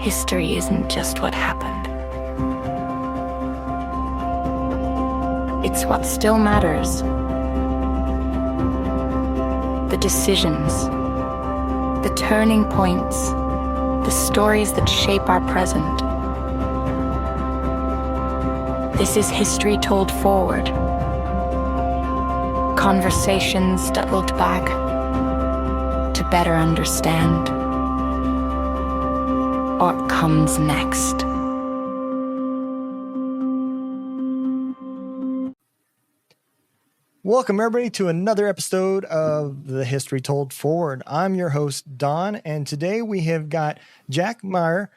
history isn't just what happened. It's what still matters. The decisions, the turning points, the stories that shape our present. This is history told forward. Conversations that looked back to better understand what comes next. Welcome, everybody, to another episode of The History Told Forward. I'm your host, Don, and today we have got Jack Maher.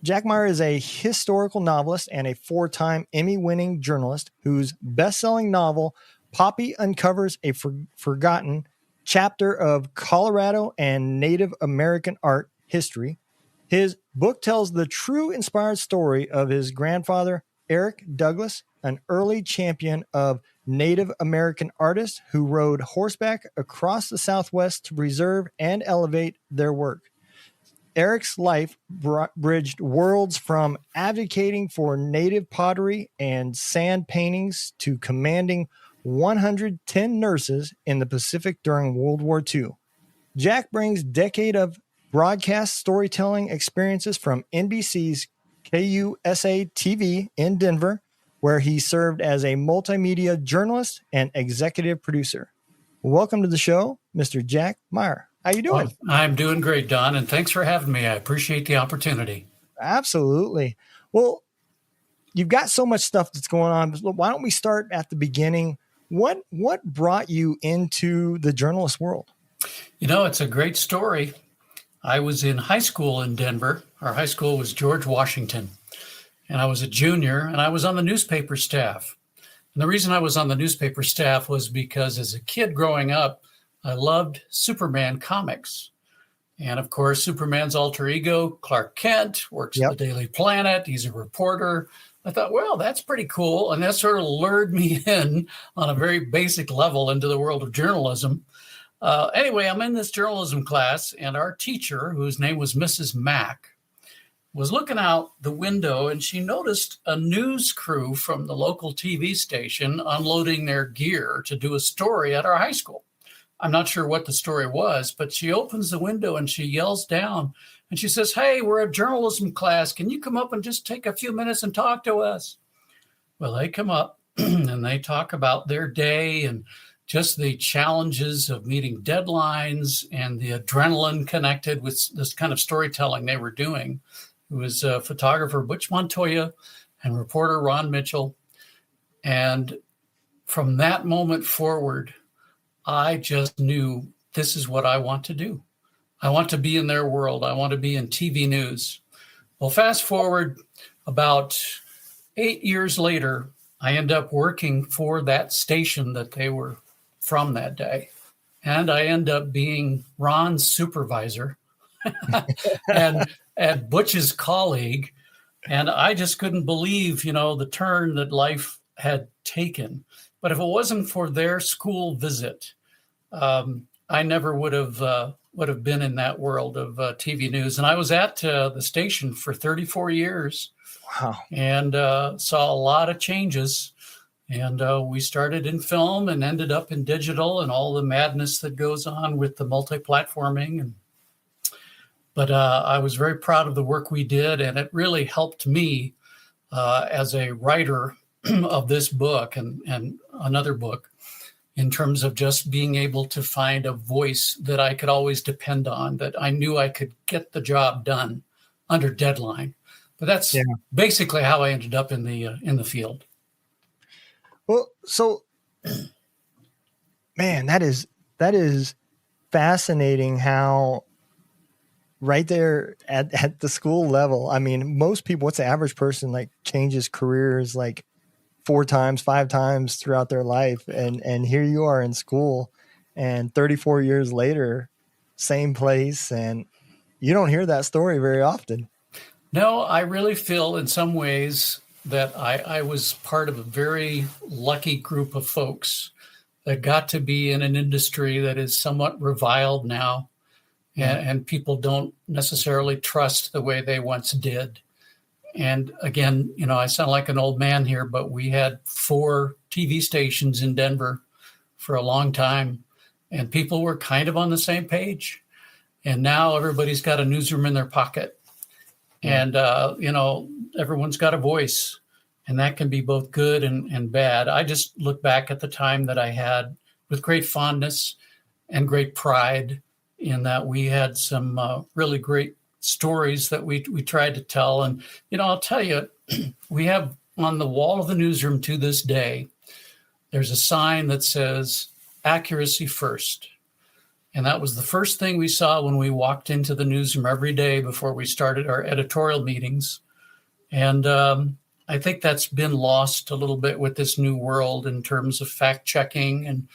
Jack Maher is a historical novelist and a four-time Emmy-winning journalist whose best-selling novel, Poppy, uncovers a forgotten chapter of Colorado and Native American art history. His book tells the true inspired story of his grandfather, Eric Douglas, an early champion of Native American artists who rode horseback across the Southwest to preserve and elevate their work. Eric's life bridged worlds from advocating for native pottery and sand paintings to commanding 110 nurses in the Pacific during World War II. Jack brings decade of broadcast storytelling experiences from NBC's KUSA TV in Denver, where he served as a multimedia journalist and executive producer. Welcome to the show, Mr. Jack Maher. How you doing? Well, I'm doing great, Don, and thanks for having me. I appreciate the opportunity. Absolutely. Well, you've got so much stuff that's going on. Why don't we start at the beginning? What brought you into the journalist world? You know, it's a great story. I was in high school in Denver. Our high school was George Washington. And I was a junior, and I was on the newspaper staff. And the reason I was on the newspaper staff was because as a kid growing up, I loved Superman comics. And of course, Superman's alter ego, Clark Kent, works at the Daily Planet. He's a reporter. I thought, well, that's pretty cool. And that sort of lured me in on a very basic level into the world of journalism. Anyway, I'm in this journalism class, and our teacher, whose name was Mrs. Mack, was looking out the window, and she noticed a news crew from the local TV station unloading their gear to do a story at our high school. I'm not sure what the story was, but she opens the window and she yells down and she says, "Hey, we're a journalism class. Can you come up and just take a few minutes and talk to us?" Well, they come up and they talk about their day and just the challenges of meeting deadlines and the adrenaline connected with this kind of storytelling they were doing. It was photographer Butch Montoya and reporter Ron Mitchell. And from that moment forward, I just knew this is what I want to do. I want to be in their world. I want to be in TV news. Well, fast forward about 8 years later, I end up working for that station that they were from that day. And I end up being Ron's supervisor and Butch's colleague. And I just couldn't believe, the turn that life had taken. But if it wasn't for their school visit, I never would have been in that world of TV news. And I was at the station for 34 years. Wow. And saw a lot of changes. And we started in film and ended up in digital and all the madness that goes on with the multi-platforming. But I was very proud of the work we did, and it really helped me as a writer of this book and another book in terms of just being able to find a voice that I could always depend on, that I knew I could get the job done under deadline. But that's basically how I ended up in the field. Well, so, man, that is fascinating how right there at the school level, I mean, most people, what's the average person changes careers 4 times, 5 times throughout their life. And here you are in school and 34 years later, same place. And you don't hear that story very often. No, I really feel in some ways that I was part of a very lucky group of folks that got to be in an industry that is somewhat reviled now. and people don't necessarily trust the way they once did. And again, I sound like an old man here, but we had 4 TV stations in Denver for a long time, and people were kind of on the same page. And now everybody's got a newsroom in their pocket, and everyone's got a voice, and that can be both good and bad. I just look back at the time that I had with great fondness and great pride in that we had some really great stories that we tried to tell. And, I'll tell you, we have on the wall of the newsroom to this day, there's a sign that says accuracy first. And that was the first thing we saw when we walked into the newsroom every day before we started our editorial meetings. And I think that's been lost a little bit with this new world in terms of fact checking and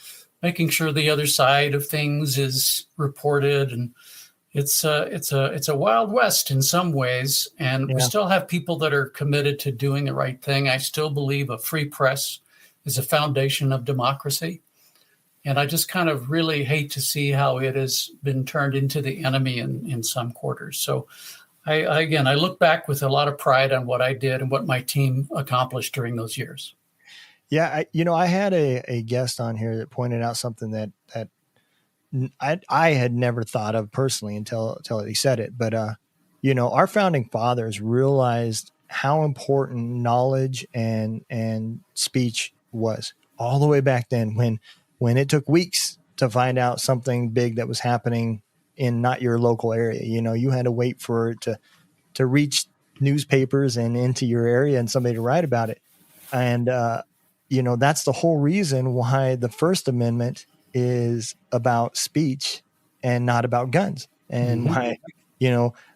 making sure the other side of things is reported. And it's a wild west in some ways. And we still have people that are committed to doing the right thing. I still believe a free press is a foundation of democracy. And I just kind of really hate to see how it has been turned into the enemy in some quarters. So I look back with a lot of pride on what I did and what my team accomplished during those years. Yeah. I had a guest on here that pointed out something that I had never thought of personally until he said it. But, our founding fathers realized how important knowledge and speech was all the way back then when it took weeks to find out something big that was happening in not your local area. You had to wait for it to reach newspapers and into your area and somebody to write about it. And, that's the whole reason why the First Amendment is about speech and not about guns. And why,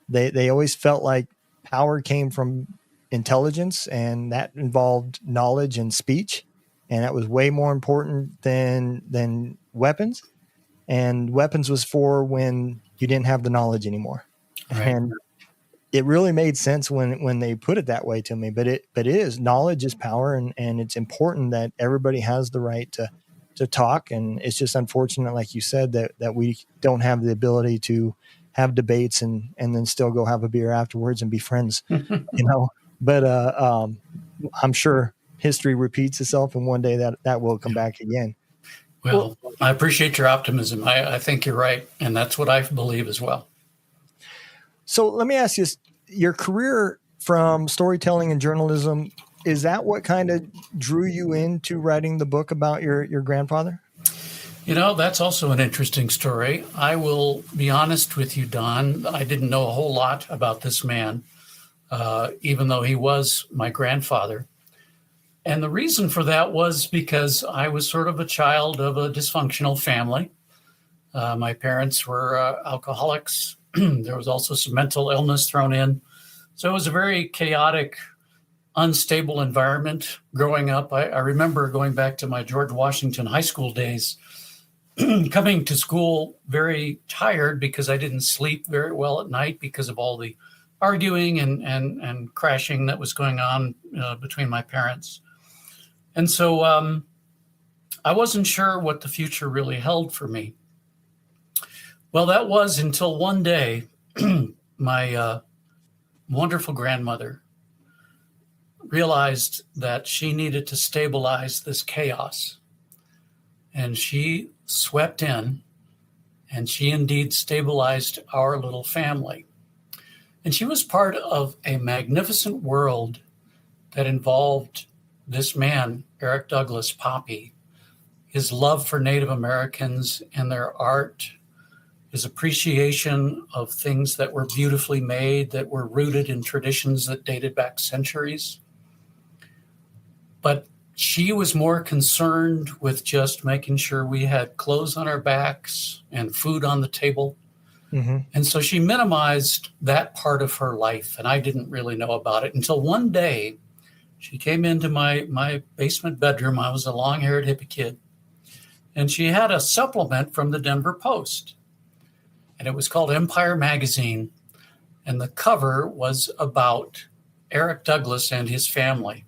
they always felt like power came from intelligence, and that involved knowledge and speech. And that was way more important than weapons. And weapons was for when you didn't have the knowledge anymore. Right. And it really made sense when they put it that way to me. But it is, knowledge is power, and it's important that everybody has the right to talk. And it's just unfortunate, like you said, that we don't have the ability to have debates and then still go have a beer afterwards and be friends, But I'm sure history repeats itself, and one day that will come back again. Well, I appreciate your optimism. I think you're right. And that's what I believe as well. So let me ask you, your career from storytelling and journalism, is that what kind of drew you into writing the book about your grandfather? That's also an interesting story. I will be honest with you, Don. I didn't know a whole lot about this man, even though he was my grandfather. And the reason for that was because I was sort of a child of a dysfunctional family. My parents were alcoholics. There was also some mental illness thrown in. So it was a very chaotic, unstable environment growing up. I remember going back to my George Washington high school days, coming to school very tired because I didn't sleep very well at night because of all the arguing and crashing that was going on between my parents. And so I wasn't sure what the future really held for me. Well, that was until one day, my wonderful grandmother realized that she needed to stabilize this chaos. And she swept in, and she indeed stabilized our little family. And she was part of a magnificent world that involved this man, Eric Douglas Poppy, his love for Native Americans and their art, his appreciation of things that were beautifully made, that were rooted in traditions that dated back centuries. But she was more concerned with just making sure we had clothes on our backs and food on the table. Mm-hmm. And so she minimized that part of her life, and I didn't really know about it until one day she came into my basement bedroom. I was a long-haired hippie kid, and she had a supplement from the Denver Post, and it was called Empire Magazine, and the cover was about Eric Douglas and his family.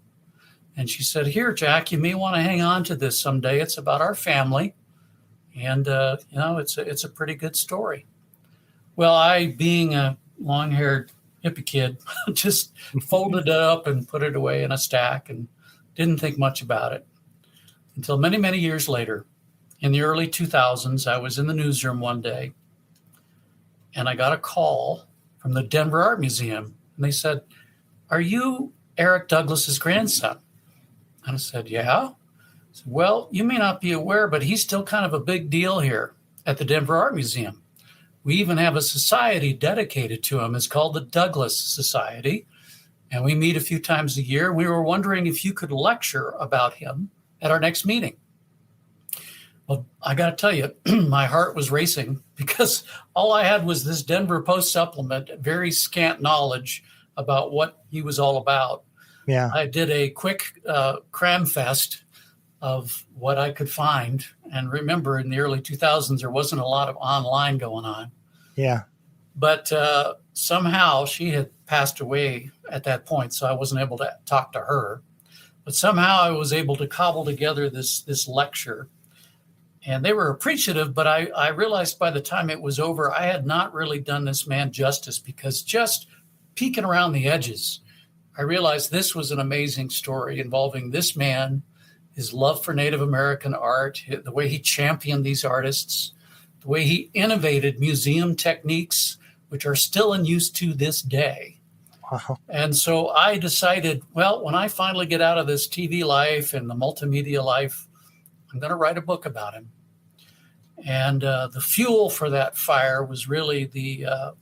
And she said, "Here, Jack, you may want to hang on to this someday. It's about our family, and it's a pretty good story." Well, I, being a long-haired hippie kid, just folded it up and put it away in a stack and didn't think much about it until many, many years later. In the early 2000s, I was in the newsroom one day, and I got a call from the Denver Art Museum. And they said, "Are you Eric Douglas's grandson?" And I said, "Yeah." I said, "Well, you may not be aware, but he's still kind of a big deal here at the Denver Art Museum. We even have a society dedicated to him. It's called the Douglas Society. And we meet a few times a year. We were wondering if you could lecture about him at our next meeting." Well, I got to tell you, my heart was racing because all I had was this Denver Post supplement, very scant knowledge about what he was all about. Yeah. I did a quick cram fest of what I could find. And remember, in the early 2000s, there wasn't a lot of online going on. Yeah. But somehow she had passed away at that point, so I wasn't able to talk to her. But somehow I was able to cobble together this lecture. And they were appreciative, but I realized by the time it was over, I had not really done this man justice, because just peeking around the edges, I realized this was an amazing story involving this man, his love for Native American art, the way he championed these artists, the way he innovated museum techniques, which are still in use to this day. Wow. And so I decided, well, when I finally get out of this TV life and the multimedia life, I'm going to write a book about him. And the fuel for that fire was really the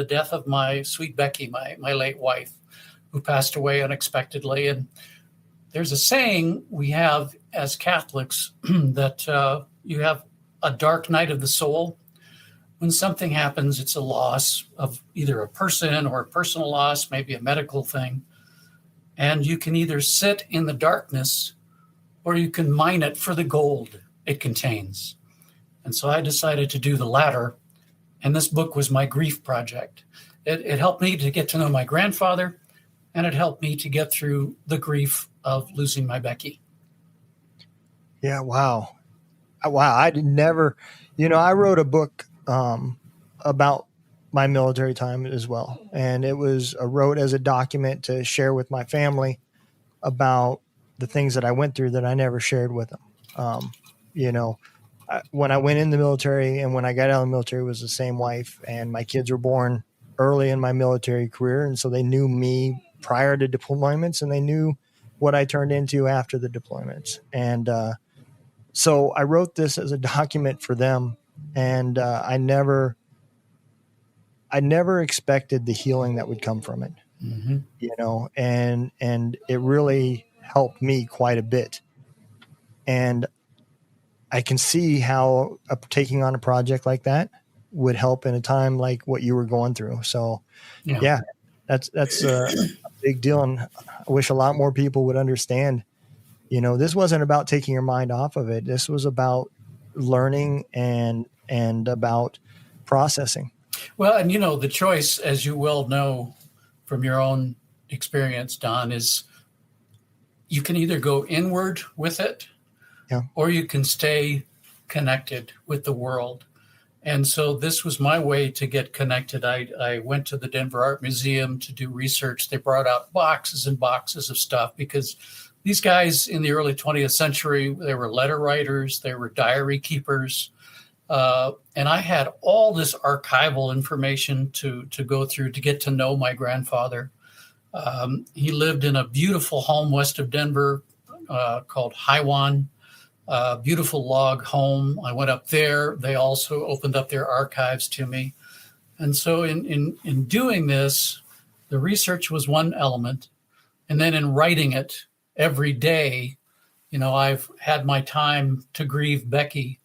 death of my sweet Becky, my late wife, who passed away unexpectedly. And there's a saying we have as Catholics that you have a dark night of the soul. When something happens, it's a loss of either a person or a personal loss, maybe a medical thing. And you can either sit in the darkness or you can mine it for the gold it contains. And so I decided to do the latter. And this book was my grief project. It helped me to get to know my grandfather, and it helped me to get through the grief of losing my Becky. Yeah. Wow. Wow. I did never, I wrote a book about my military time as well. And it was wrote as a document to share with my family about the things that I went through that I never shared with them. When I went in the military and when I got out of the military, it was the same wife, and my kids were born early in my military career. And so they knew me prior to deployments, and they knew what I turned into after the deployments. And so I wrote this as a document for them. And I never expected the healing that would come from it, and it really helped me quite a bit. And I can see how taking on a project like that would help in a time like what you were going through. So yeah, that's a big deal. And I wish a lot more people would understand, this wasn't about taking your mind off of it. This was about learning and about processing. Well, and the choice, as you well know from your own experience, Don, is you can either go inward with it, or you can stay connected with the world. And so this was my way to get connected. I went to the Denver Art Museum to do research. They brought out boxes and boxes of stuff because these guys in the early 20th century, they were letter writers, they were diary keepers. And I had all this archival information to go through to get to know my grandfather. He lived in a beautiful home west of Denver called Hiwan, beautiful log home. I went up there. They also opened up their archives to me. And so in doing this, the research was one element. And then in writing it every day, I've had my time to grieve Becky.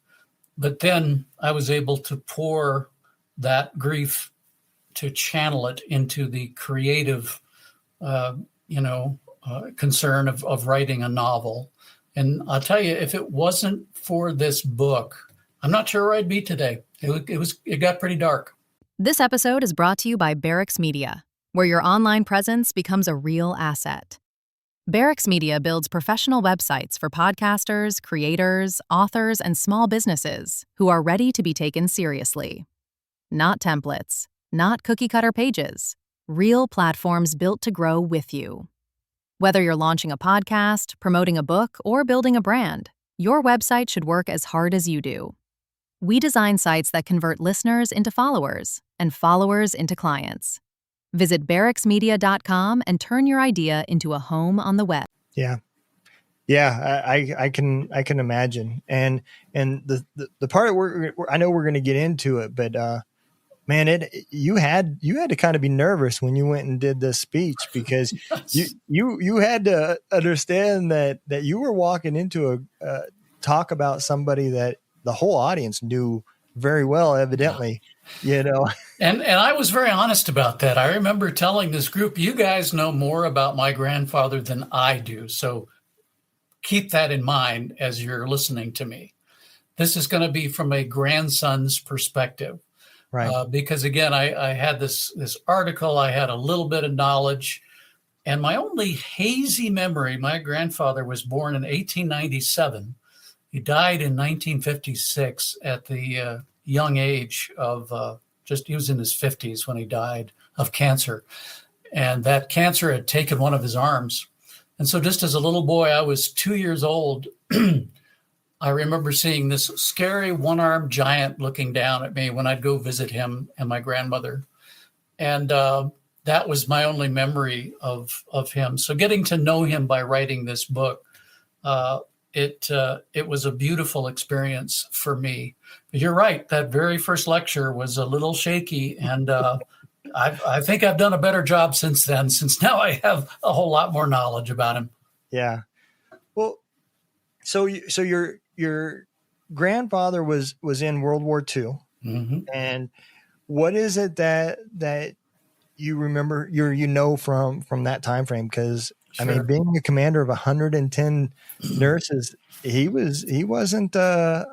But then I was able to pour that grief to channel it into the creative, concern of writing a novel. And I'll tell you, if it wasn't for this book, I'm not sure where I'd be today. It got pretty dark. This episode is brought to you by Barracks Media, where your online presence becomes a real asset. Barracks Media builds professional websites for podcasters, creators, authors, and small businesses who are ready to be taken seriously. not templates, not cookie-cutter pages. Real platforms built to grow with you. Whether you're launching a podcast, promoting a book, or building a brand, your website should work as hard as you do. We design sites that convert listeners into followers and followers into clients. Visit barracksmedia.com and turn your idea into a home on the web. Yeah. Yeah, I can imagine. And the part I know we're going to get into it, but man, you had to kind of be nervous when you went and did this speech, because you had to understand that you were walking into a talk about somebody that the whole audience knew very well, evidently, you know. And I was very honest about that. I remember telling this group, you guys know more about my grandfather than I do. So keep that in mind as you're listening to me. This is going to be from a grandson's perspective. Right. Because again, I had this article, I had a little bit of knowledge, and my only hazy memory, my grandfather was born in 1897. He died in 1956 at the young age of he was in his 50s when he died of cancer. And that cancer had taken one of his arms. And so just as a little boy, I was 2 years old. I remember seeing this scary one-armed giant looking down at me when I'd go visit him and my grandmother. And that was my only memory of him. So getting to know him by writing this book, it was a beautiful experience for me. But you're right, that very first lecture was a little shaky, and I think I've done a better job since then, since now I have a whole lot more knowledge about him. Yeah. Well, so your grandfather was in World War II, Mm-hmm. and what is it that you remember from that time frame? Because Sure. I mean, being a commander of 110 nurses, he wasn't a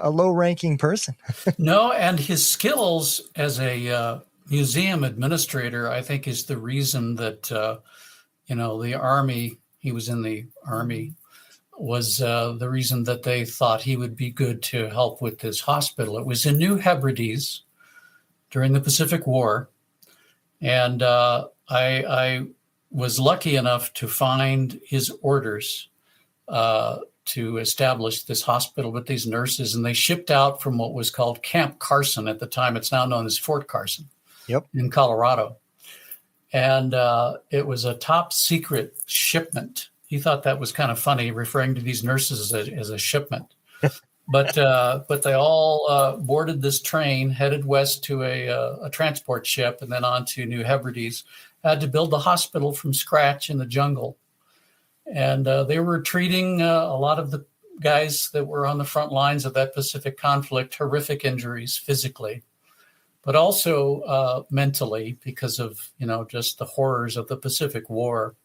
low-ranking person. No, and his skills as a museum administrator, I think, is the reason that the Army. He was in the Army. Was the reason that they thought he would be good to help with this hospital. It was in New Hebrides during the Pacific War. And I was lucky enough to find his orders to establish this hospital with these nurses. And they shipped out from what was called Camp Carson at the time. It's now known as Fort Carson. Yep. In Colorado. And it was a top secret shipment. He thought that was kind of funny, referring to these nurses as a shipment. But they all boarded this train, headed west to a transport ship, and then on to New Hebrides. Had to build the hospital from scratch in the jungle. And they were treating a lot of the guys that were on the front lines of that Pacific conflict, horrific injuries physically, but also mentally, because of, just the horrors of the Pacific War.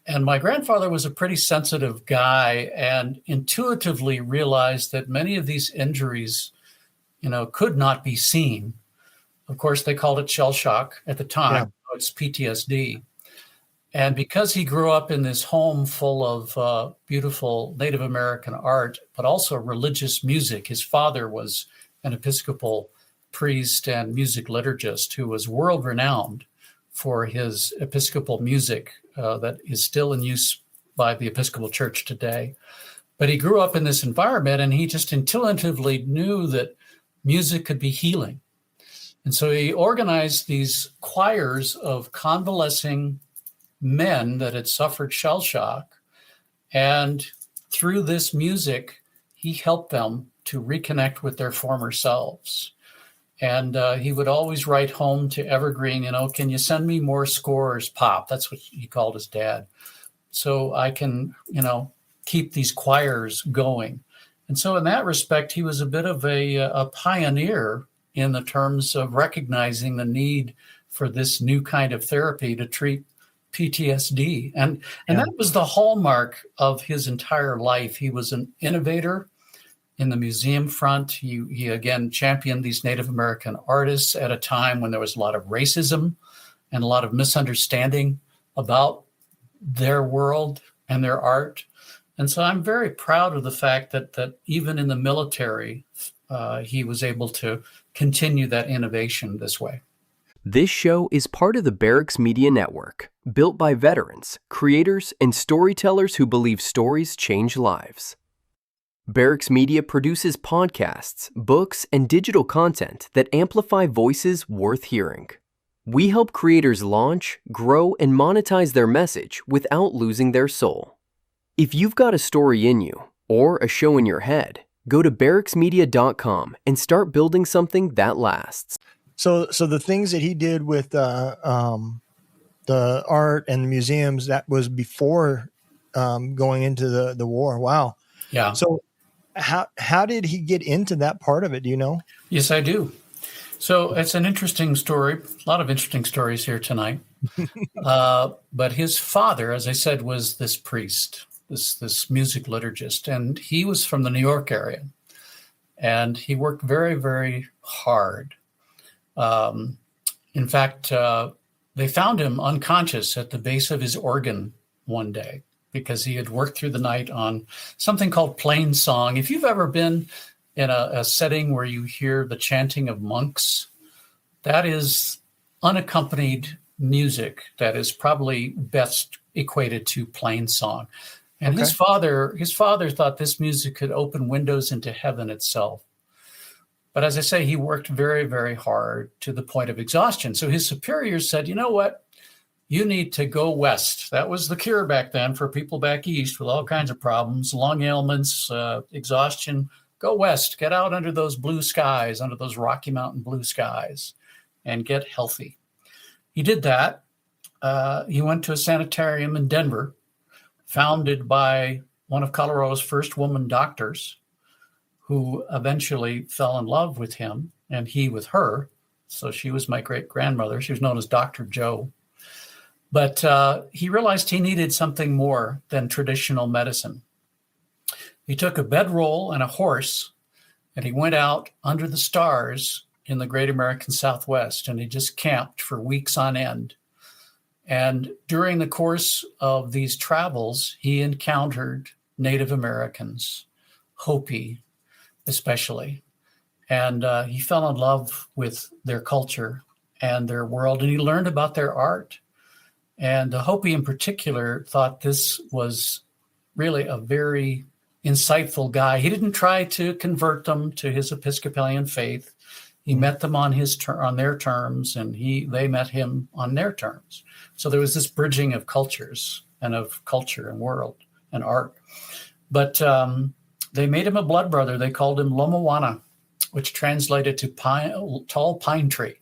And my grandfather was a pretty sensitive guy and intuitively realized that many of these injuries, could not be seen. Of course, they called it shell shock at the time. Yeah. It's PTSD. And because he grew up in this home full of beautiful Native American art, but also religious music, his father was an Episcopal priest and music liturgist who was world renowned for his Episcopal music that is still in use by the Episcopal Church today. But he grew up in this environment, and he just intuitively knew that music could be healing. And so he organized these choirs of convalescing men that had suffered shell shock. And through this music, he helped them to reconnect with their former selves. And he would always write home to Evergreen, can you send me more scores, Pop? That's what he called his dad. So I can, keep these choirs going. And so in that respect, he was a bit of a pioneer in the terms of recognizing the need for this new kind of therapy to treat PTSD. And that was the hallmark of his entire life. He was an innovator in the museum front. He again championed these Native American artists at a time when there was a lot of racism and a lot of misunderstanding about their world and their art. And so I'm very proud of the fact that even in the military, he was able to continue that innovation this way. This show is part of the Barracks Media Network, built by veterans, creators, and storytellers who believe stories change lives. Barracks Media produces podcasts, books, and digital content that amplify voices worth hearing. We help creators launch, grow, and monetize their message without losing their soul. If you've got a story in you, or a show in your head, go to barracksmedia.com and start building something that lasts. So the things that he did with the art and the museums, that was before going into the war. Wow. Yeah. So how did he get into that part of it? Do you know? Yes, I do. So it's an interesting story. A lot of interesting stories here tonight. But his father, as I said, was this priest, this music liturgist, and he was from the New York area, and he worked very, very hard. In fact, they found him unconscious at the base of his organ one day because he had worked through the night on something called plain song. If you've ever been in a setting where you hear the chanting of monks, that is unaccompanied music that is probably best equated to plain song. And his father thought this music could open windows into heaven itself. But as I say, he worked very, very hard to the point of exhaustion. So his superiors said, you know what? You need to go west. That was the cure back then for people back east with all kinds of problems, lung ailments, exhaustion. Go west, get out under those blue skies, under those Rocky Mountain blue skies, and get healthy. He did that. He went to a sanitarium in Denver, founded by one of Colorado's first woman doctors, who eventually fell in love with him and he with her. So she was my great-grandmother. She was known as Dr. Joe. But he realized he needed something more than traditional medicine. He took a bedroll and a horse, and he went out under the stars in the great American Southwest, and he just camped for weeks on end. And during the course of these travels, he encountered Native Americans, Hopi, especially. And he fell in love with their culture and their world, and he learned about their art. And the Hopi in particular thought this was really a very insightful guy. He didn't try to convert them to his Episcopalian faith. He met them on their terms, and they met him on their terms. So there was this bridging of cultures and of culture and world and art. But they made him a blood brother. They called him Lomowana, which translated to tall pine tree,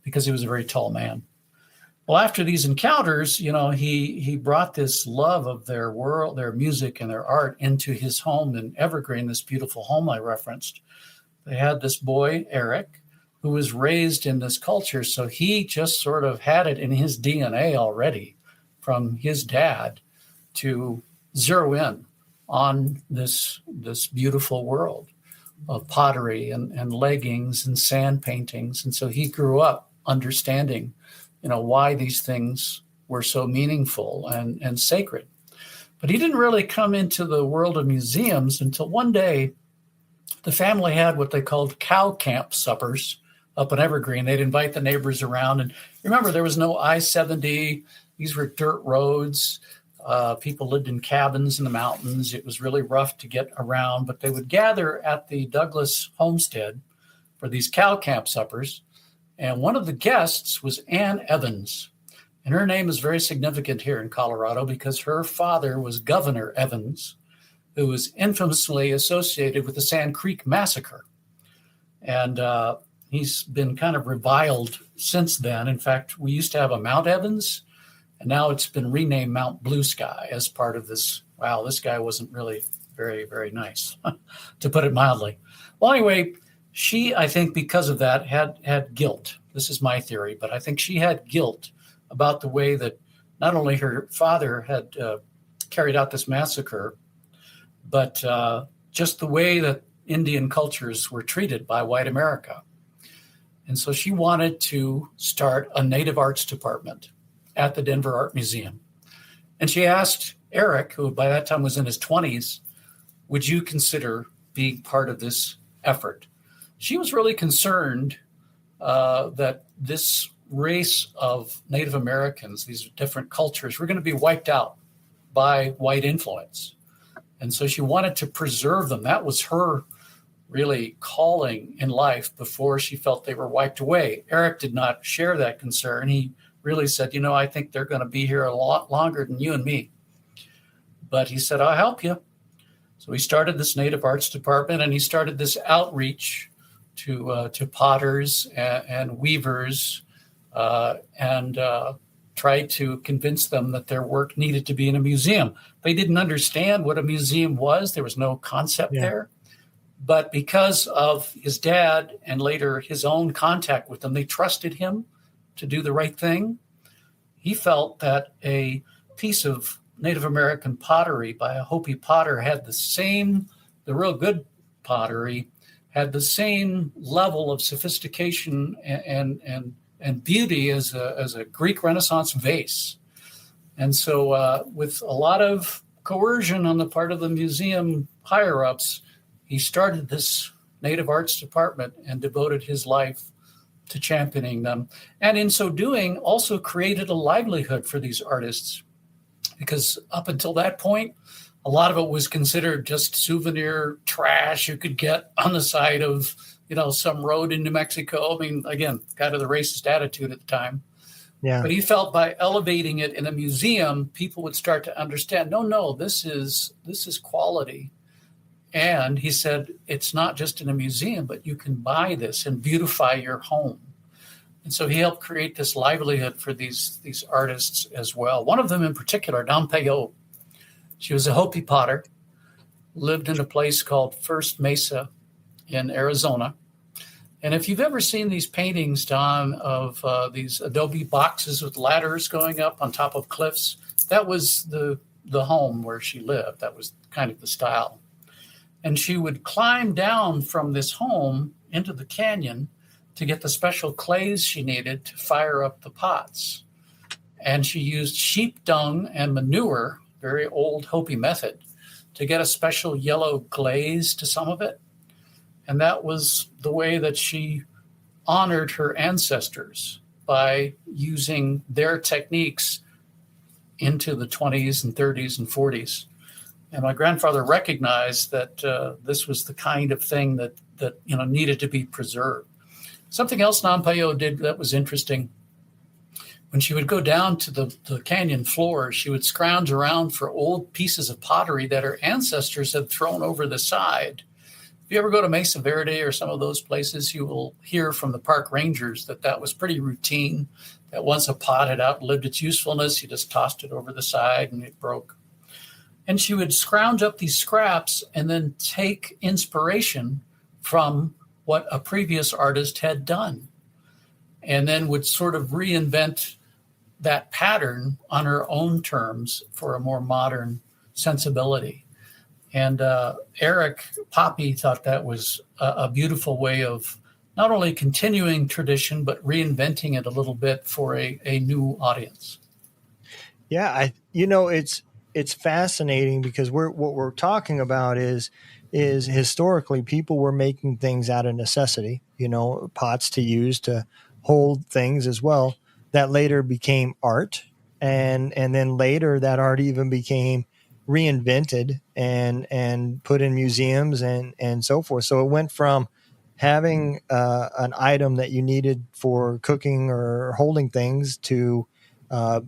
because he was a very tall man. Well, after these encounters, he brought this love of their world, their music and their art into his home in Evergreen, this beautiful home I referenced. They had this boy, Eric, who was raised in this culture. So he just sort of had it in his DNA already from his dad to zero in on this beautiful world of pottery and leggings and sand paintings. And so he grew up understanding, why these things were so meaningful and sacred. But he didn't really come into the world of museums until one day the family had what they called cow camp suppers up in Evergreen. They'd invite the neighbors around. And remember, there was no I-70. These were dirt roads. People lived in cabins in the mountains. It was really rough to get around, but they would gather at the Douglas homestead for these cow camp suppers. And one of the guests was Ann Evans. And her name is very significant here in Colorado because her father was Governor Evans, who was infamously associated with the Sand Creek Massacre. And he's been kind of reviled since then. In fact, we used to have a Mount Evans, and now it's been renamed Mount Blue Sky as part of this. Wow, this guy wasn't really very, very nice, to put it mildly. Well, anyway, she, I think because of that, had guilt. This is my theory, but I think she had guilt about the way that not only her father had carried out this massacre, but just the way that Indian cultures were treated by white America. And so she wanted to start a Native Arts department at the Denver Art Museum. And she asked Eric, who by that time was in his 20s, would you consider being part of this effort? she was really concerned that this race of Native Americans, these different cultures, were going to be wiped out by white influence. And so she wanted to preserve them. That was her really calling in life before she felt they were wiped away. Eric did not share that concern. He really said, I think they're going to be here a lot longer than you and me. But he said, I'll help you. So he started this Native Arts Department, and he started this outreach to potters and weavers and tried to convince them that their work needed to be in a museum. They didn't understand what a museum was. There was no concept there. But because of his dad and later his own contact with them, they trusted him to do the right thing. He felt that a piece of Native American pottery by a Hopi potter had the real good pottery, had the same level of sophistication and beauty as a Greek Renaissance vase. And so with a lot of coercion on the part of the museum higher-ups, he started this Native Arts Department and devoted his life to championing them. And in so doing, also created a livelihood for these artists. Because up until that point, a lot of it was considered just souvenir trash you could get on the side of, some road in New Mexico. I mean, again, kind of the racist attitude at the time. Yeah. But he felt by elevating it in a museum, people would start to understand, no, this is quality. And he said, it's not just in a museum, but you can buy this and beautify your home. And so he helped create this livelihood for these artists as well. One of them in particular, Nampeyo, she was a Hopi potter, lived in a place called First Mesa in Arizona. And if you've ever seen these paintings, Don, of these adobe boxes with ladders going up on top of cliffs, that was the home where she lived. That was kind of the style. And she would climb down from this home into the canyon to get the special clays she needed to fire up the pots. And she used sheep dung and manure, very old Hopi method, to get a special yellow glaze to some of it. And that was the way that she honored her ancestors, by using their techniques into the 20s and 30s and 40s. And my grandfather recognized that this was the kind of thing that needed to be preserved. Something else Nampeyo did that was interesting. When she would go down to the canyon floor, she would scrounge around for old pieces of pottery that her ancestors had thrown over the side. If you ever go to Mesa Verde or some of those places, you will hear from the park rangers that was pretty routine, that once a pot had outlived its usefulness, you just tossed it over the side and it broke. And she would scrounge up these scraps and then take inspiration from what a previous artist had done, and then would sort of reinvent that pattern on her own terms for a more modern sensibility. And Eric Poppy thought that was a beautiful way of not only continuing tradition, but reinventing it a little bit for a new audience. Yeah, it's fascinating because what we're talking about is historically people were making things out of necessity, pots to use to hold things as well, that later became art. And then later that art even became reinvented and put in museums and so forth. So it went from having an item that you needed for cooking or holding things to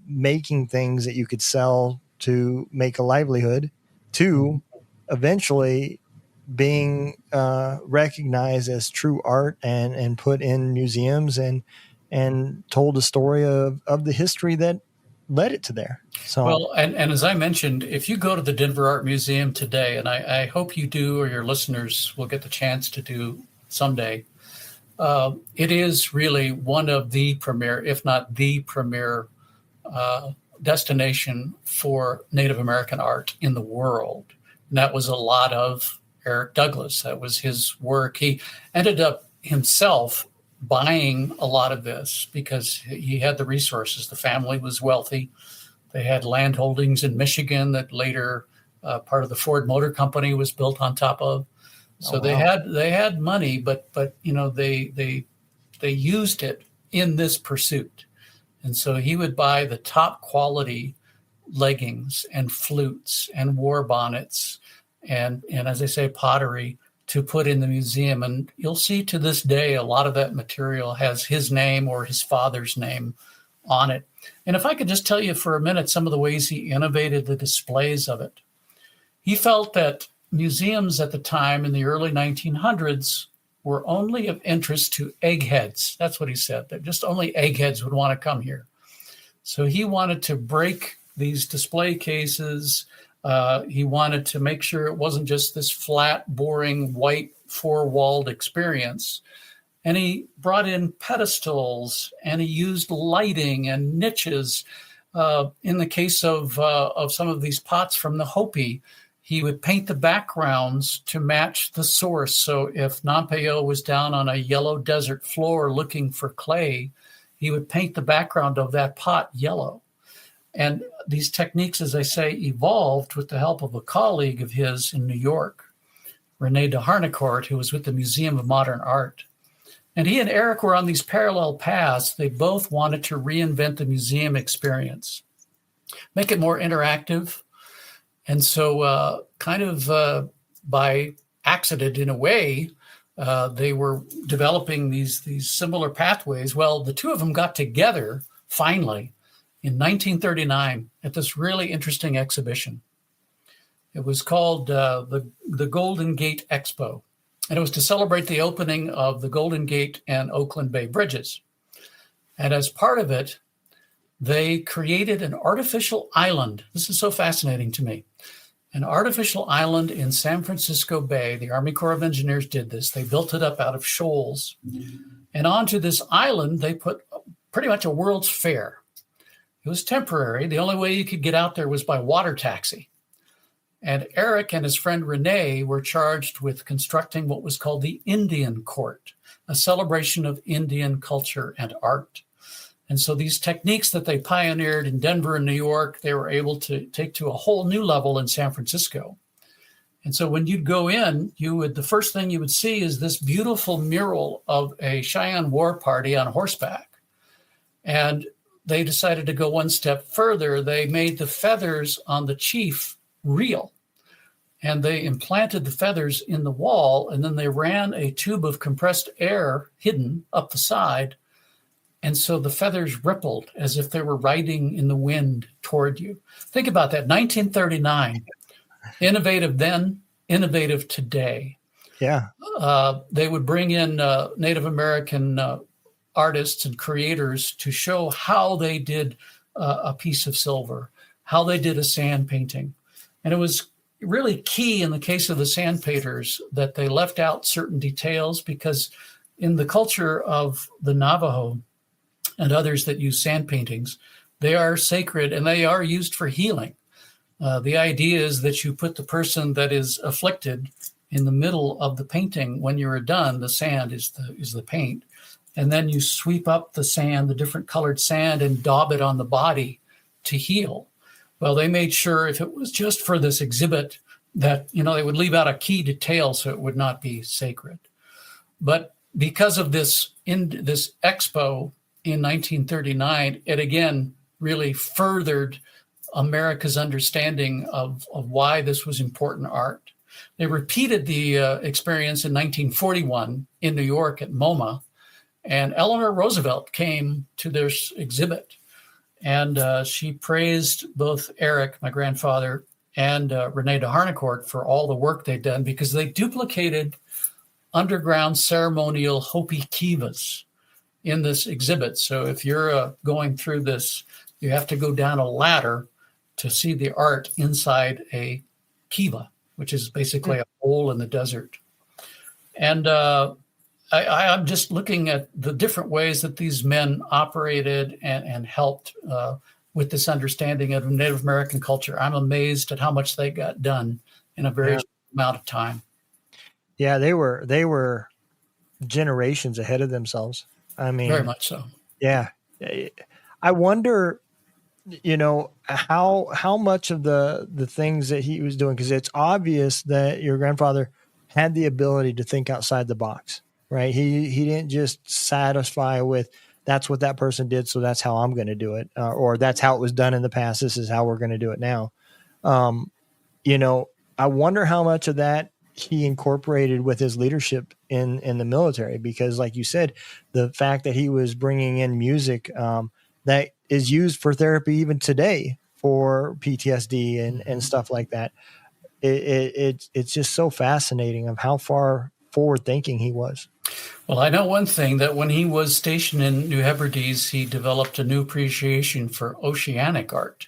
making things that you could sell to make a livelihood, to eventually being recognized as true art and put in museums and told a story of the history that led it to there. So well, and as I mentioned, if you go to the Denver Art Museum today, and I hope you do, or your listeners will get the chance to do someday, it is really one of the premier, if not the premier, destination for Native American art in the world. And that was a lot of Eric Douglas. That was his work. He ended up himself buying a lot of this because he had the resources. The family was wealthy. They had land holdings in Michigan that later part of the Ford Motor Company was built on top of. So wow. they had money, but they used it in this pursuit. And so he would buy the top quality leggings and flutes and war bonnets and as I say, pottery to put in the museum. And you'll see to this day, a lot of that material has his name or his father's name on it. And if I could just tell you for a minute some of the ways he innovated the displays of it. He felt that museums at the time in the early 1900s were only of interest to eggheads. That's what he said, that just only eggheads would want to come here. So he wanted to break these display cases. He wanted to make sure it wasn't just this flat, boring, white, four-walled experience. And he brought in pedestals, and he used lighting and niches. In the case of some of these pots from the Hopi, he would paint the backgrounds to match the source. So if Nampeyo was down on a yellow desert floor looking for clay, he would paint the background of that pot yellow. And these techniques, as I say, evolved with the help of a colleague of his in New York, René de Harnecourt, who was with the Museum of Modern Art. And he and Eric were on these parallel paths. They both wanted to reinvent the museum experience, make it more interactive. And so by accident, in a way, they were developing these similar pathways. Well, the two of them got together finally in 1939 at this really interesting exhibition. It was called the Golden Gate Expo, and it was to celebrate the opening of the Golden Gate and Oakland Bay bridges. And as part of it, they created an artificial island. This is so fascinating to me. An artificial island in San Francisco Bay. The Army Corps of Engineers did this. They built it up out of shoals. And onto this island, they put pretty much a World's Fair. It was temporary. The only way you could get out there was by water taxi. And Eric and his friend René were charged with constructing what was called the Indian Court, a celebration of Indian culture and art. And so these techniques that they pioneered in Denver and New York, they were able to take to a whole new level in San Francisco. And so when you'd go in, the first thing you would see is this beautiful mural of a Cheyenne war party on horseback. And they decided to go one step further. They made the feathers on the chief real. And they implanted the feathers in the wall, and then they ran a tube of compressed air hidden up the side. And so the feathers rippled as if they were riding in the wind toward you. Think about that, 1939. Innovative then, innovative today. Yeah. They would bring in Native American artists and creators to show how they did a piece of silver, how they did a sand painting. And it was really key in the case of the sand painters that they left out certain details, because in the culture of the Navajo and others that use sand paintings, they are sacred and they are used for healing. The idea is that you put the person that is afflicted in the middle of the painting. When you're done, the sand is the paint. And then you sweep up the sand, the different colored sand, and daub it on the body to heal. Well, they made sure if it was just for this exhibit that, they would leave out a key detail so it would not be sacred. But because of this expo in 1939, it again really furthered America's understanding of why this was important art. They repeated the experience in 1941 in New York at MoMA, and Eleanor Roosevelt came to this exhibit. And she praised both Eric, my grandfather, and René de Harnecourt for all the work they'd done, because they duplicated underground ceremonial Hopi kivas in this exhibit. So if you're going through this, you have to go down a ladder to see the art inside a kiva, which is basically a hole in the desert. And I'm just looking at the different ways that these men operated and helped with this understanding of Native American culture. I'm amazed at how much they got done in a very short amount of time. Yeah, they were generations ahead of themselves. I mean, very much so. Yeah. I wonder, how much of the things that he was doing, because it's obvious that your grandfather had the ability to think outside the box, right? He didn't just satisfy with that's what that person did, so that's how I'm going to do it, or that's how it was done in the past. This is how we're going to do it now. You know, I wonder how much of that he incorporated with his leadership in the military, because like you said, the fact that he was bringing in music that is used for therapy even today for PTSD and stuff like that. It's just so fascinating of how far forward thinking he was. Well, I know one thing, that when he was stationed in New Hebrides, he developed a new appreciation for oceanic art,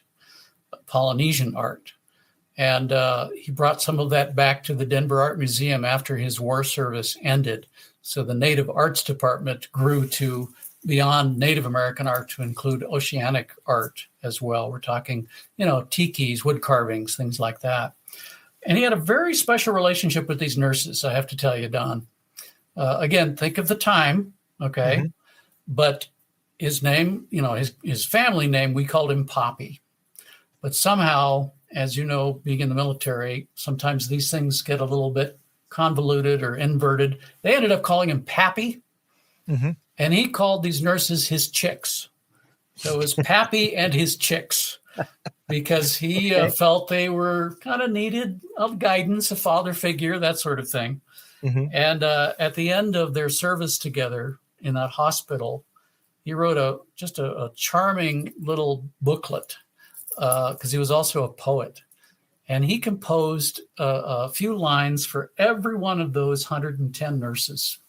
Polynesian art. And he brought some of that back to the Denver Art Museum after his war service ended. So the Native Arts Department grew to beyond Native American art to include oceanic art as well. We're talking, you know, tikis, wood carvings, things like that. And he had a very special relationship with these nurses, I have to tell you, Don. Again, think of the time, okay? Mm-hmm. But his name, you know, his family name, we called him Poppy. But somehow, as you know, being in the military, sometimes these things get a little bit convoluted or inverted. They ended up calling him Pappy, mm-hmm. and he called these nurses his chicks. So it was Pappy and his chicks, because he felt they were kind of needed of guidance, a father figure, that sort of thing. Mm-hmm. And at the end of their service together in that hospital, he wrote just a charming little booklet, because he was also a poet. And he composed a few lines for every one of those 110 nurses.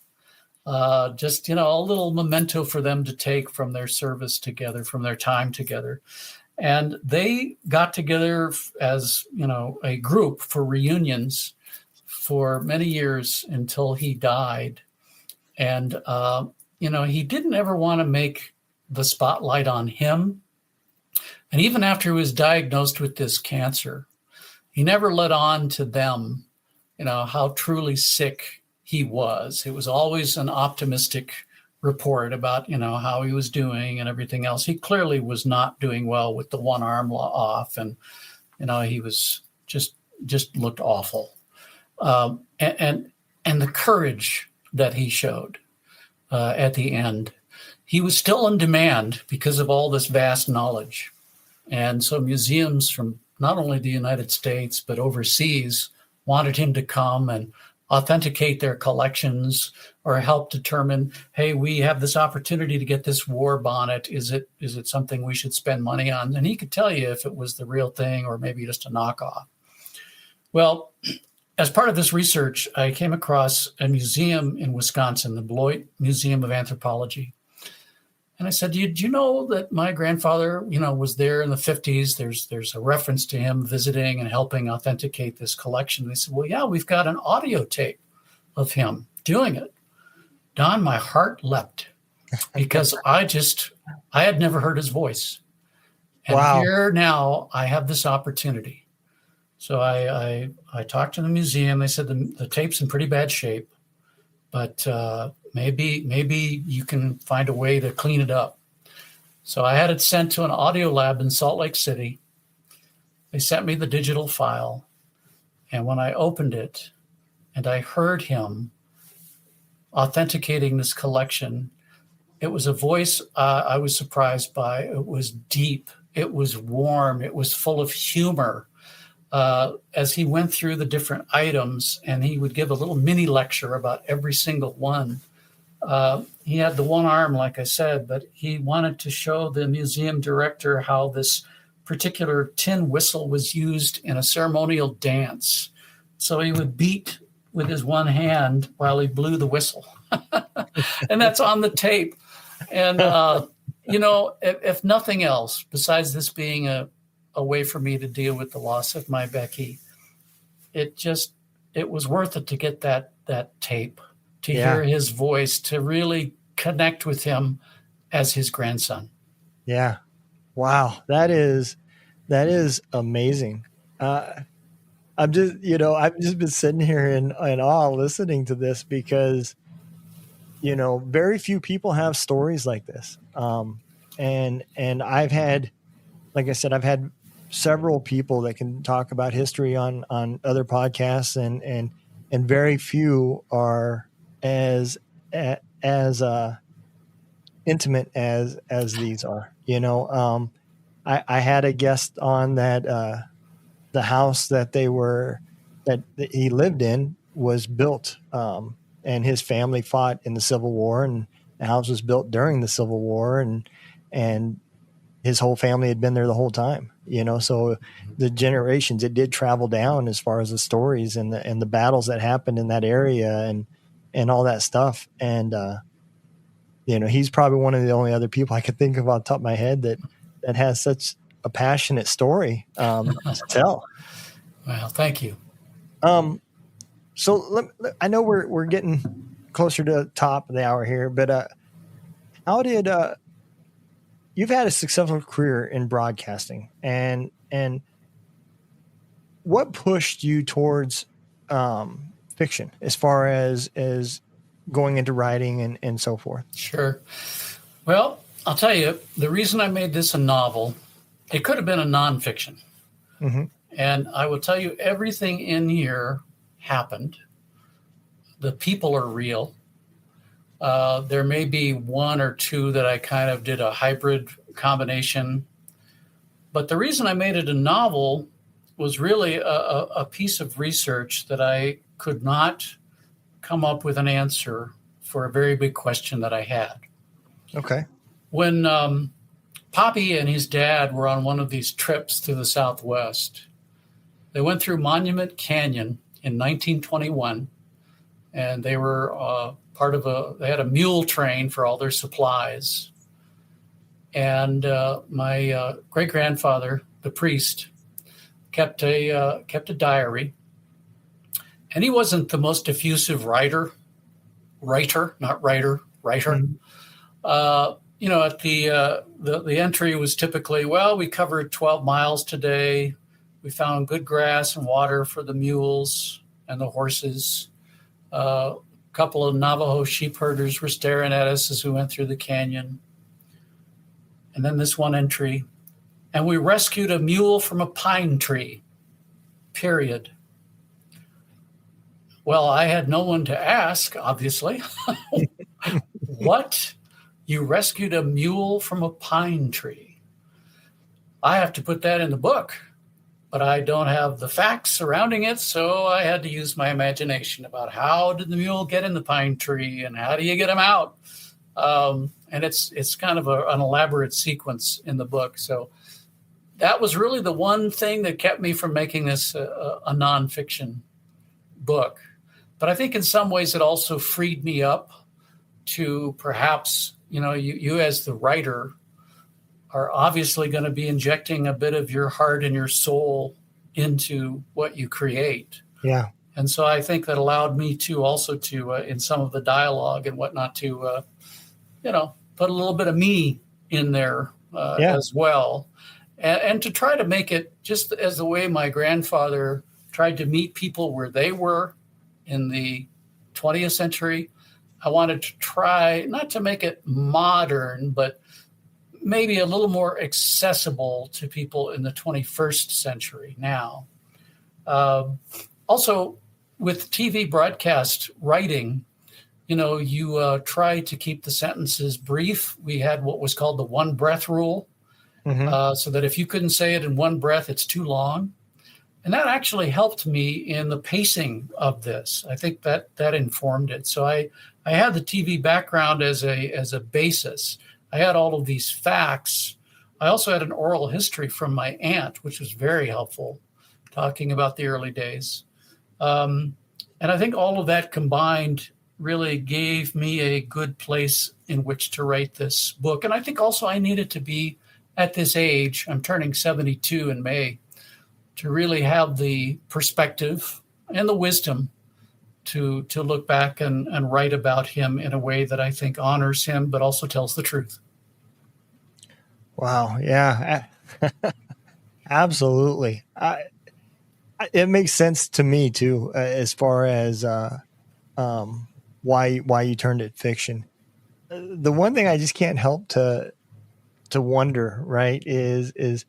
Just, you know, a little memento for them to take from their service together, from their time together. And they got together as, you know, a group for reunions for many years until he died. And, you know, he didn't ever want to make the spotlight on him. And even after he was diagnosed with this cancer, he never let on to them, you know, how truly sick he was. It was always an optimistic report about, you know, how he was doing and everything else. He clearly was not doing well with the one arm off, and, you know, he was just looked awful. And the courage that he showed at the end, he was still in demand because of all this vast knowledge. And so museums from not only the United States, but overseas wanted him to come and authenticate their collections or help determine, hey, we have this opportunity to get this war bonnet. Is it something we should spend money on? And he could tell you if it was the real thing or maybe just a knockoff. Well, as part of this research, I came across a museum in Wisconsin, the Beloit Museum of Anthropology. And I said, do you know that my grandfather, you know, was there in the 50s? There's a reference to him visiting and helping authenticate this collection. They said, well, yeah, we've got an audio tape of him doing it. Don, my heart leapt, because I had never heard his voice. And wow. Here now I have this opportunity. So I talked to the museum. They said the tape's in pretty bad shape, but maybe you can find a way to clean it up. So I had it sent to an audio lab in Salt Lake City. They sent me the digital file. And when I opened it and I heard him authenticating this collection, it was a voice I was surprised by. It was deep. It was warm. It was full of humor. As he went through the different items, and he would give a little mini lecture about every single one. He had the one arm, like I said, but he wanted to show the museum director how this particular tin whistle was used in a ceremonial dance. So he would beat with his one hand while he blew the whistle. And that's on the tape. And, you know, if nothing else, besides this being a way for me to deal with the loss of my Becky, it was worth it to get that tape, to hear his voice, to really connect with him as his grandson. Yeah. Wow. That is amazing. I've just been sitting here in awe listening to this, because, you know, very few people have stories like this. And I've had, like I said, I've had several people that can talk about history on other podcasts and and very few are as intimate as these are. I had a guest on that the house that he lived in was built, and his family fought in the Civil War, and the house was built during the Civil War, and his whole family had been there the whole time. So the generations, it did travel down as far as the stories and the battles that happened in that area and all that stuff. And he's probably one of the only other people I could think of on the top of my head that has such a passionate story to tell. Well, thank you. So I know we're getting closer to the top of the hour here, but how did you've had a successful career in broadcasting, and what pushed you towards fiction as far as going into writing and so forth? Sure. Well, I'll tell you, the reason I made this a novel, it could have been a nonfiction. Mm-hmm. And I will tell you, everything in here happened. The people are real. There may be one or two that I kind of did a hybrid combination. But the reason I made it a novel was really a piece of research that I could not come up with an answer for a very big question that I had. Okay. When Poppy and his dad were on one of these trips to the Southwest, they went through Monument Canyon in 1921, and they were they had a mule train for all their supplies. And my great-grandfather, the priest, kept a diary. And he wasn't the most effusive writer. Mm-hmm. At the entry was typically, well, we covered 12 miles today. We found good grass and water for the mules and the horses. A couple of Navajo sheep herders were staring at us as we went through the canyon. And then this one entry, and we rescued a mule from a pine tree, period. Well, I had no one to ask, obviously. What? You rescued a mule from a pine tree? I have to put that in the book, but I don't have the facts surrounding it, so I had to use my imagination about how did the mule get in the pine tree and how do you get him out? And it's kind of an elaborate sequence in the book. So that was really the one thing that kept me from making this a nonfiction book. But I think in some ways it also freed me up to perhaps, you as the writer are obviously going to be injecting a bit of your heart and your soul into what you create. Yeah. And so I think that allowed me to also to, in some of the dialogue and whatnot, to, put a little bit of me in there as well. And to try to make it just as the way my grandfather tried to meet people where they were in the 20th century. I wanted to try not to make it modern, but maybe a little more accessible to people in the 21st century now. Also, with TV broadcast writing, you try to keep the sentences brief. We had what was called the one breath rule, so that if you couldn't say it in one breath, it's too long. And that actually helped me in the pacing of this. I think that informed it. So I had the TV background as a basis. I had all of these facts. I also had an oral history from my aunt, which was very helpful, talking about the early days. And I think all of that combined really gave me a good place in which to write this book. And I think also I needed to be at this age, I'm turning 72 in May, to really have the perspective and the wisdom to look back and write about him in a way that I think honors him, but also tells the truth. Wow. Yeah, absolutely. It makes sense to me too, as far as why you turned it fiction. The one thing I just can't help to wonder, right, is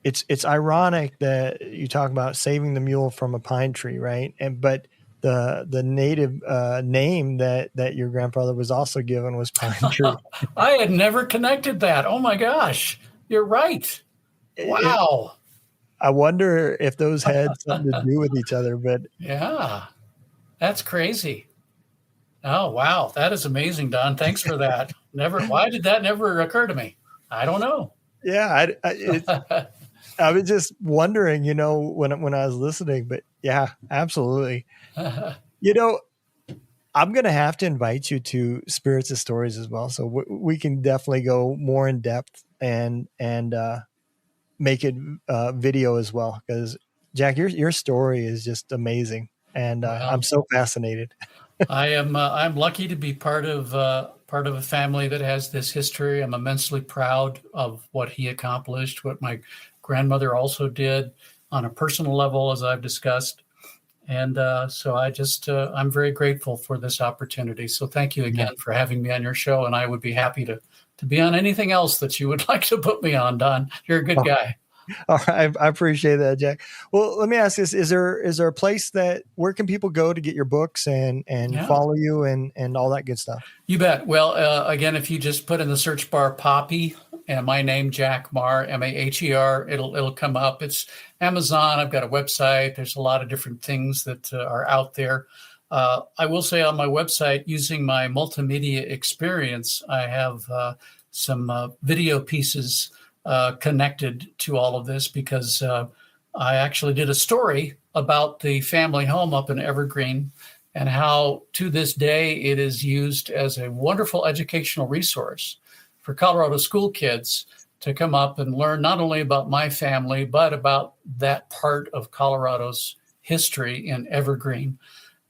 it's ironic that you talk about saving the mule from a pine tree, right? But the native name that your grandfather was also given was Pine Tree. I had never connected that. Oh my gosh, you're right. Wow. I wonder if those had something to do with each other, but Yeah, that's crazy. Oh, wow. That is amazing, Don. Thanks for that. Why did that never occur to me? I don't know. yeah, I was just wondering, when I was listening, but yeah, absolutely. I'm going to have to invite you to Spirits of Stories as well. So we can definitely go more in depth and make it video as well. Because Jack, your story is just amazing. And I'm so fascinated. I'm lucky to be part of a family that has this history. I'm immensely proud of what he accomplished, what my grandmother also did on a personal level, as I've discussed. And so I'm very grateful for this opportunity. So thank you again for having me on your show. And I would be happy to be on anything else that you would like to put me on, Don. You're a good guy. All right. I appreciate that, Jack. Well, let me ask this. Is there a place where can people go to get your books and follow you and all that good stuff? You bet. Well, again, if you just put in the search bar Poppy and my name, Jack Maher, Maher, it'll come up. It's Amazon. I've got a website. There's a lot of different things that are out there. I will say on my website, using my multimedia experience, I have some video pieces connected to all of this because I actually did a story about the family home up in Evergreen and how to this day it is used as a wonderful educational resource for Colorado school kids to come up and learn not only about my family, but about that part of Colorado's history in Evergreen.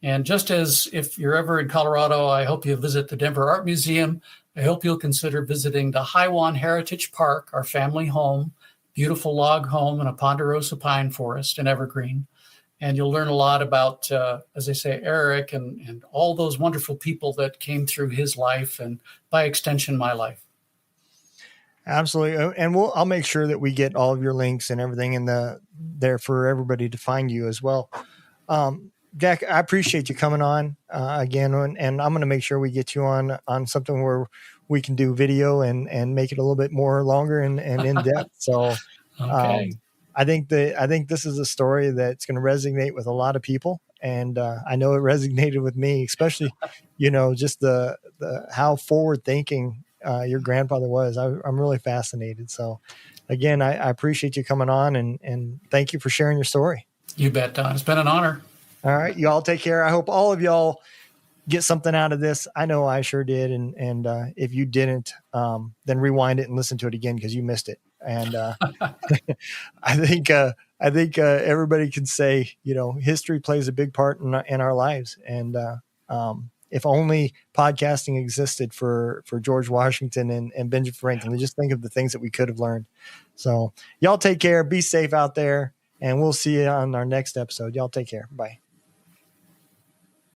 And just as if you're ever in Colorado, I hope you visit the Denver Art Museum. I hope you'll consider visiting the Highwan Heritage Park, our family home, beautiful log home in a ponderosa pine forest in Evergreen. And you'll learn a lot about, as I say, Eric and all those wonderful people that came through his life and by extension, my life. Absolutely. And I'll make sure that we get all of your links and everything in there for everybody to find you as well. Jack, I appreciate you coming on again, and I'm going to make sure we get you on something where we can do video and make it a little bit more longer and in depth. So, okay. I think this is a story that's going to resonate with a lot of people, and I know it resonated with me, especially, just the how forward thinking your grandfather was. I'm really fascinated. So, again, I appreciate you coming on and thank you for sharing your story. You bet, Don. It's been an honor. All right. You all take care. I hope all of y'all get something out of this. I know I sure did. And if you didn't, then rewind it and listen to it again, because you missed it. And I think everybody can say, history plays a big part in our lives. And if only podcasting existed for George Washington and Benjamin Franklin, just think of the things that we could have learned. So y'all take care. Be safe out there. And we'll see you on our next episode. Y'all take care. Bye.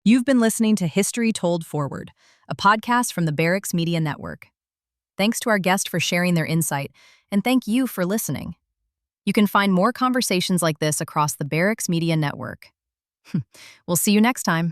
You've been listening to History Told Forward, a podcast from the Barracks Media Network. Thanks to our guest for sharing their insight, and thank you for listening. You can find more conversations like this across the Barracks Media Network. We'll see you next time.